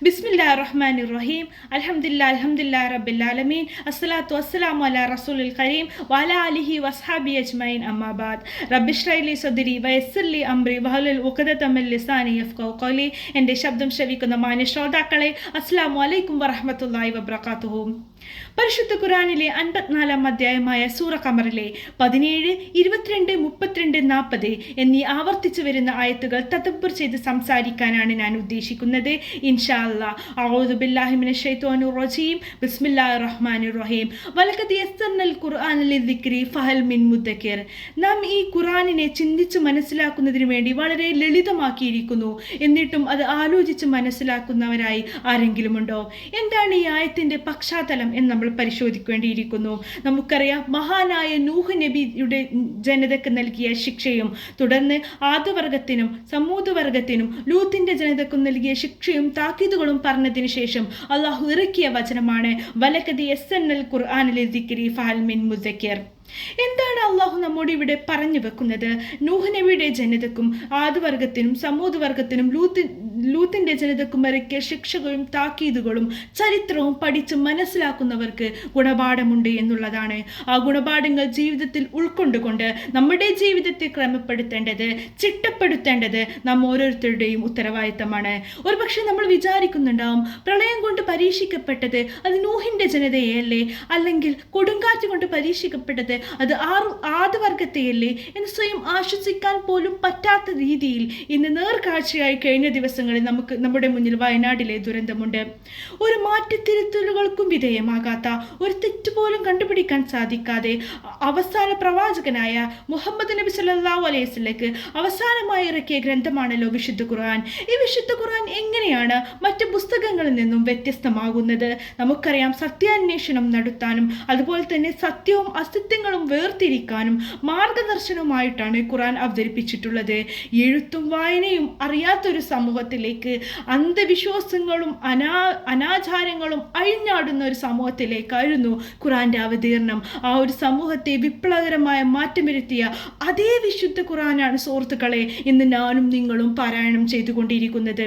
ബിസ്മില്ലാഹിർ റഹ്മാനിർ റഹീം. അൽഹംദുലില്ലാഹി റബ്ബിൽ ആലമീൻ. അസ്സലാത്തു വസ്സലാമു അലാ റസൂലിൽ കരീം വഅലാ ആലിഹി വസ്ഹബിഹി അജ്മഈൻ. അമ്മാ ബഅദ്. റബ്ബിശ്റഹ് ലി സദ്രി വയസ്സിർ ലി അംരി വഹ്ലുൽ ഉഖ്ദതം മിൻ ലിസാനി യഫ്ഖഹു ഖൗലി. എൻ്റെ ശബ്ദം ശ്രവിക്കുന്ന മാന്യ ശ്രോതാക്കളെ, അസ്സലാമു അലൈക്കും വറഹ്മത്തുള്ളാഹി വബറകാതുഹു. പരിശുദ്ധ ഖുർആനിലെ 54-ാം അധ്യായമായ സൂറ ഖമറിലെ 17, 22, 32, 40 എന്നീ ആവർത്തിച്ചു വരുന്ന ആയത്തുകൾ തദബ്ബുർ ചെയ്ത് സംസാരിക്കാനാണ് ഞാൻ ഉദ്ദേശിക്കുന്നത്. ഇൻഷാ അല്ലാഹ്. അഊദു ബില്ലാഹി മിനശ് ശൈത്വാനിർ റജീം. ബിസ്മില്ലാഹിർ റഹ്മാനിർ റഹീം. വലഖദ് യസ്സർനൽ ഖുർആന ലിദ്ദിക്രി ഫഹൽ മിൻ മുദ്ദക്കിർ. നാം ഈ ഖുർആനിനെ ചിന്തിച്ച് മനസ്സിലാക്കുന്നതിന് വേണ്ടി വളരെ ലളിതമാക്കിയിരിക്കുന്നു. എന്നിട്ടും അത് ആലോചിച്ച് മനസ്സിലാക്കുന്നവരായി ആരെങ്കിലും ഉണ്ടോ? എന്താണ് ഈ ആയത്തിന്റെ പശ്ചാത്തലം എന്ന് നമ്മൾ പരിശോധിക്കേണ്ടിയിരിക്കുന്നു. നമുക്കറിയാം, മഹാനായ നൂഹ് നബിയുടെ ജനതയ്ക്ക് നൽകിയ ശിക്ഷയും തുടർന്ന് ആദവർഗത്തിനും സമൂദ് വർഗത്തിനും ലൂത്തിന്റെ ജനതയ്ക്കും നൽകിയ ശിക്ഷയും താക്കീതുകളും പറഞ്ഞതിന് ശേഷം അള്ളാഹു ഇറക്കിയ വചനമാണ് വലഖദ് യസ്സർനൽ ഖുർആന ലിദ്ദിക്രി ഫഹൽ മിൻ മുദ്ദക്കിർ. എന്താണ് അള്ളാഹു നമ്മോട് ഇവിടെ പറഞ്ഞു വെക്കുന്നത്? നൂഹ് നബിയുടെ ജനതക്കും ആദവർഗത്തിനും സമൂദ് വർഗത്തിനും ലൂത്തിന്റെ ജനതക്കും ഇറക്കിയ ശിക്ഷകളും താക്കീതുകളും ചരിത്രവും പഠിച്ച് മനസ്സിലാക്കുന്നവർക്ക് ഗുണപാഠമുണ്ട് എന്നുള്ളതാണ്. ആ ഗുണപാഠങ്ങൾ ജീവിതത്തിൽ ഉൾക്കൊണ്ടുകൊണ്ട് നമ്മുടെ ജീവിതത്തെ ക്രമപ്പെടുത്തേണ്ടത്, ചിട്ടപ്പെടുത്തേണ്ടത് നാം ഓരോരുത്തരുടെയും ഉത്തരവാദിത്തമാണ്. ഒരുപക്ഷെ നമ്മൾ വിചാരിക്കുന്നുണ്ടാവും, പ്രളയം കൊണ്ട് പരീക്ഷിക്കപ്പെട്ടത് അത് നൂഹിന്റെ ജനതയല്ലേ, അല്ലെങ്കിൽ കൊടുങ്കാറ്റ് കൊണ്ട് പരീക്ഷിക്കപ്പെട്ടത് അത് ആദവർഗത്തെയല്ലേ എന്ന് സ്വയം ആശ്വസിക്കാൻ പോലും പറ്റാത്ത രീതിയിൽ ഇന്ന് നേർക്കാഴ്ചയായി കഴിഞ്ഞ ദിവസങ്ങളിൽ നമ്മുടെ മുന്നിൽ വയനാട്ടിലെ ദുരന്തമുണ്ട്. ഒരു മാറ്റത്തിരുത്തലുകൾക്കും വിധേയമാകാത്ത, ഒരു തെറ്റുപോലും കണ്ടുപിടിക്കാൻ സാധിക്കാതെ അവസാന പ്രവാചകനായ മുഹമ്മദ് നബി സല്ലല്ലാഹു അലൈഹി വസല്ലമക്ക് അവസാനമായി ഇറക്കിയ ഗ്രന്ഥമാണല്ലോ വിശുദ്ധ ഖുർആൻ. ഈ വിശുദ്ധ ഖുർആൻ എങ്ങനെയാണ് മറ്റ് പുസ്തകങ്ങളിൽ നിന്നും വ്യത്യസ്തമാകുന്നത്? നമുക്കറിയാം, സത്യാന്വേഷണം നടത്താനും അതുപോലെ തന്നെ സത്യവും അസത്യങ്ങളും വേർതിരിക്കാനും മാർഗദർശനവുമായിട്ടാണ് ഖുർആൻ അവതരിപ്പിച്ചിട്ടുള്ളത്. എഴുത്തും വായനയും അറിയാത്തൊരു സമൂഹത്തിലേക്ക്, അന്ധവിശ്വാസങ്ങളും അനാചാരങ്ങളും അഴിഞ്ഞാടുന്ന ഒരു സമൂഹത്തിലേക്കായിരുന്നു ഖുർആന്റെ അവതീർണം. ആ ഒരു സമൂഹത്തെ വിപ്ലവകരമായ മാറ്റം വരുത്തിയ അതേ വിശുദ്ധ ഖുർആനാണ് സുഹൃത്തുക്കളെ ഇന്ന് ഞാനും നിങ്ങളും പാരായണം ചെയ്തുകൊണ്ടിരിക്കുന്നത്.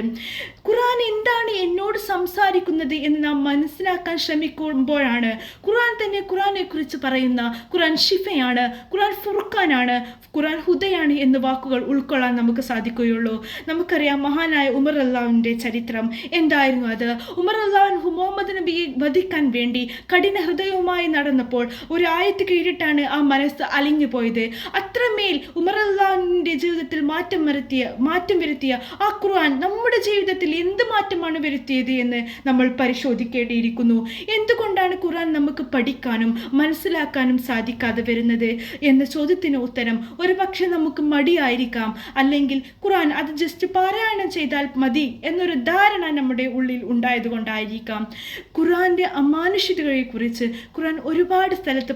ഖുർആൻ എന്താണ് എന്നോട് സംസാരിക്കുന്നത് എന്ന് നാം മനസ്സിലാക്കാൻ ശ്രമിക്കുമ്പോഴാണ് ഖുർആൻ തന്നെ ഖുർആനെ കുറിച്ച് പറയുന്ന ഖുർആൻ ഷിഫയാണ്, ഖുർആൻ ഫുർഖാനാണ്, ഖുർആൻ ഹുദയാണ് എന്ന വാക്കുകൾ ഉൾക്കൊള്ളാൻ നമുക്ക് സാധിക്കുകയുള്ളൂ. നമുക്കറിയാം, മഹാനായ ഉമർ അള്ളാഹുവിൻ്റെ ചരിത്രം എന്തായിരുന്നു അത്? ഉമർ അള്ളാഹു മുഹമ്മദ് നബിയെ വധിക്കാൻ വേണ്ടി കഠിന ഹൃദയവുമായി നടന്നപ്പോൾ ഒരു ആയത്ത് കേട്ടിട്ടാണ് ആ മനസ്സ് അലിഞ്ഞു പോയത്. അത്രമേൽ ഉമർ അള്ളാഹുവിൻ്റെ ജീവിതത്തിൽ മാറ്റം വരുത്തിയ ആ ഖുർആൻ നമ്മുടെ ജീവിതത്തിൽ എന്ത് മാറ്റമാണ് വരുത്തിയത് എന്ന് നമ്മൾ പരിശോധിക്കേണ്ടിയിരിക്കുന്നു. എന്തുകൊണ്ടാണ് ഖുർആൻ നമുക്ക് പഠിക്കാനും മനസ്സിലാക്കാനും സാധിക്കാതെ വരുന്നത് എന്ന ചോദ്യത്തിന് ഉത്തരം ഒരുപക്ഷെ നമുക്ക് മടിയായിരിക്കാം, അല്ലെങ്കിൽ ഖുർആൻ അത് ജസ്റ്റ് പാരായണം ചെയ്താൽ മതി എന്നൊരു ധാരണ നമ്മുടെ ഉള്ളിൽ ഉണ്ടായതുകൊണ്ടായിരിക്കാം. ഖുർആന്റെ അമാനുഷികതയെ കുറിച്ച് ഖുർആൻ ഒരുപാട് സ്ഥലത്ത്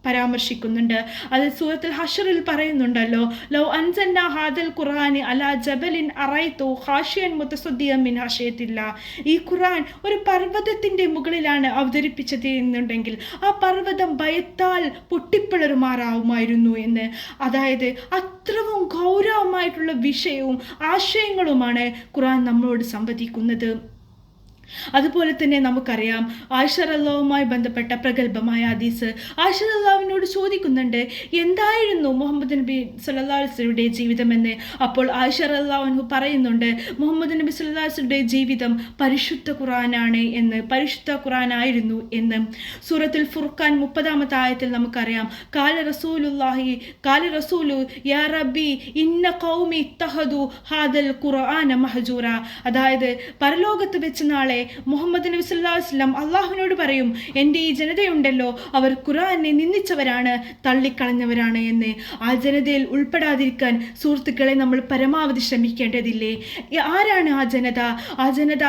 പരാമർശിക്കുന്നുണ്ട്. അത് സൂറത്തുൽ ഹശ്റിൽ പറയുന്നുണ്ടല്ലോ, ലൗ അൻസൽനാ ഹാദൽ ഖുർആനി അലാ ജബലിൻ അറൈതു ഖാശിയൻ മുതസദ്ദിയൻ മിൻ ഖശിയത്തില്ലാ. ഈ ഖുർആൻ ഒരു പർവ്വതത്തിന്റെ മുകളിലാണ് അവതരിപ്പിച്ചത് എന്നുണ്ടെങ്കിൽ ആ പർവ്വതം ഭയത്താൽ പൊട്ടിപ്പിളരുമാറാവുമായിരുന്നു എന്ന്. അതായത് അത്രയും ഗൗരവമായിട്ടുള്ള വിഷയവും ആശയങ്ങളുമാണ് ഖുർആൻ നമ്മളോട് സംവദിക്കുന്നത്. അതുപോലെ തന്നെ നമുക്കറിയാം, ആയിഷ റളിയല്ലാഹുവുമായി ബന്ധപ്പെട്ട പ്രഗൽഭമായ ഹദീസ്. ആയിഷ റളിയല്ലാഹുവിനോട് ചോദിക്കുന്നുണ്ട്, എന്തായിരുന്നു മുഹമ്മദ് നബി സല്ലല്ലാഹു അലൈഹി വസല്ലമയുടെ ജീവിതമെന്ന്. അപ്പോൾ ആയിഷ റളിയല്ലാഹു പറയുന്നുണ്ട്, മുഹമ്മദ് നബി സല്ലല്ലാഹു അലൈഹി വസല്ലമയുടെ ജീവിതം പരിശുദ്ധ ഖുർആനാണ് എന്ന്, പരിശുദ്ധ ഖുർആനായിരുന്നു എന്ന്. സൂറത്തുൽ ഫുർഖാൻ 30-ാമത്തെ ആയത്തിൽ നമുക്കറിയാം, ഖാല റസൂലു യാ റബ്ബി ഇന്ന ഖൗമി ഇത്തഖദു ഹാദൽ ഖുർആന മഹ്ജൂറ. അതായത് പരലോകത്ത് വെച്ച് നാളെ മുഹമ്മദ് നബി സല്ലല്ലാഹു അലൈഹി വസല്ലം അള്ളാഹുവിനോട് പറയും, എൻ്റെ ഈ ജനതയുണ്ടല്ലോ, അവർ ഖുർആനെ നിന്ദിച്ചവരാണ്, തള്ളിക്കളഞ്ഞവരാണ് എന്ന്. ആ ജനതയിൽ ഉൾപ്പെടാതിരിക്കാൻ സുഹൃത്തുക്കളെ നമ്മൾ പരമാവധി ശ്രമിക്കേണ്ടതില്ലേ? ആരാണ് ആ ജനത? ആ ജനത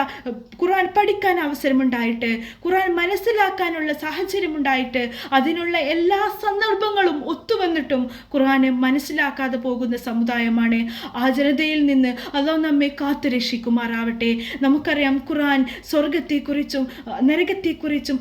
ഖുർആൻ പഠിക്കാൻ അവസരമുണ്ടായിട്ട്, ഖുർആൻ മനസ്സിലാക്കാനുള്ള സാഹചര്യമുണ്ടായിട്ട്, അതിനുള്ള എല്ലാ സന്ദർഭങ്ങളും ഒത്തുവന്നിട്ടും ഖുർആനെ മനസ്സിലാക്കാതെ പോകുന്ന സമുദായമാണ്. ആ ജനതയിൽ നിന്ന് അള്ളാഹു നമ്മെ കാത്തുരക്ഷിക്കുമാറാവട്ടെ. നമുക്കറിയാം, ഖുർആൻ സ്വർഗത്തെക്കുറിച്ചും നരകത്തെക്കുറിച്ചും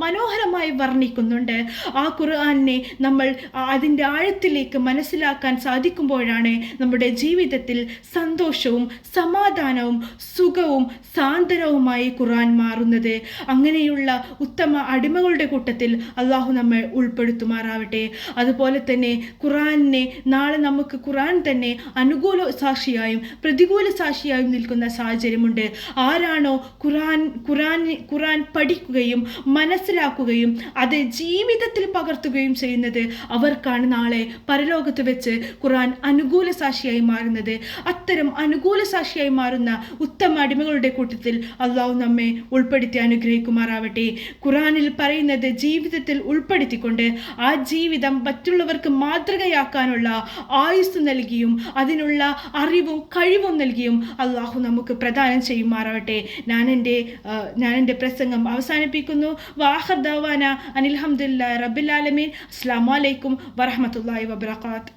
മനോഹരമായി വർണ്ണിക്കുന്നുണ്ട്. ആ ഖുർആനെ നമ്മൾ അതിൻ്റെ ആഴത്തിലേക്ക് മനസ്സിലാക്കാൻ സാധിക്കുമ്പോഴാണ് നമ്മുടെ ജീവിതത്തിൽ സന്തോഷവും സമാധാനവും സുഖവും സാന്ത്വനവുമായി ഖുർആൻ മാറുന്നത്. അങ്ങനെയുള്ള ഉത്തമ അടിമകളുടെ കൂട്ടത്തിൽ അള്ളാഹു നമ്മെ ഉൾപ്പെടുത്തുമാറാവട്ടെ. അതുപോലെ തന്നെ ഖുർആനെ നാളെ നമുക്ക് ഖുർആൻ തന്നെ അനുകൂല സാക്ഷിയായും പ്രതികൂല സാക്ഷിയായും നിൽക്കുന്ന സാഹചര്യമുണ്ട്. ആരാണോ ഖുർആൻ പഠിക്കുകയും മനസ്സിലാക്കുകയും അത് ജീവിതത്തിൽ പകർത്തുകയും ചെയ്യുന്നത് അവർക്കാണ് നാളെ പരലോകത്ത് വെച്ച് ഖുർആൻ അനുകൂല സാക്ഷിയായി മാറുന്നത്. അത്തരം അനുകൂല സാക്ഷിയായി മാറുന്ന ഉത്തമ അടിമകളുടെ കൂട്ടത്തിൽ അള്ളാഹു നമ്മെ ഉൾപ്പെടുത്തി അനുഗ്രഹിക്കുമാറാവട്ടെ. ഖുർആനിൽ പറയുന്നത് ജീവിതത്തിൽ ഉൾപ്പെടുത്തിക്കൊണ്ട് ആ ജീവിതം മറ്റുള്ളവർക്ക് മാതൃകയാക്കാനുള്ള ആയുസ് നൽകിയും അതിനുള്ള അറിവും കഴിവും നൽകിയും അള്ളാഹു നമുക്ക് പ്രദാനം ചെയ്യുമാറാവട്ടെ. ഞാൻ എൻ്റെ പ്രസംഗം അവസാനിപ്പിക്കുന്നു. വാഖിർ ദഅവാന അനിൽ ഹംദുലില്ലാഹി റബ്ബിൽ ആലമീൻ. അസ്സലാമു അലൈക്കും വറഹ്മത്തുള്ളാഹി വബറകാതുഹു.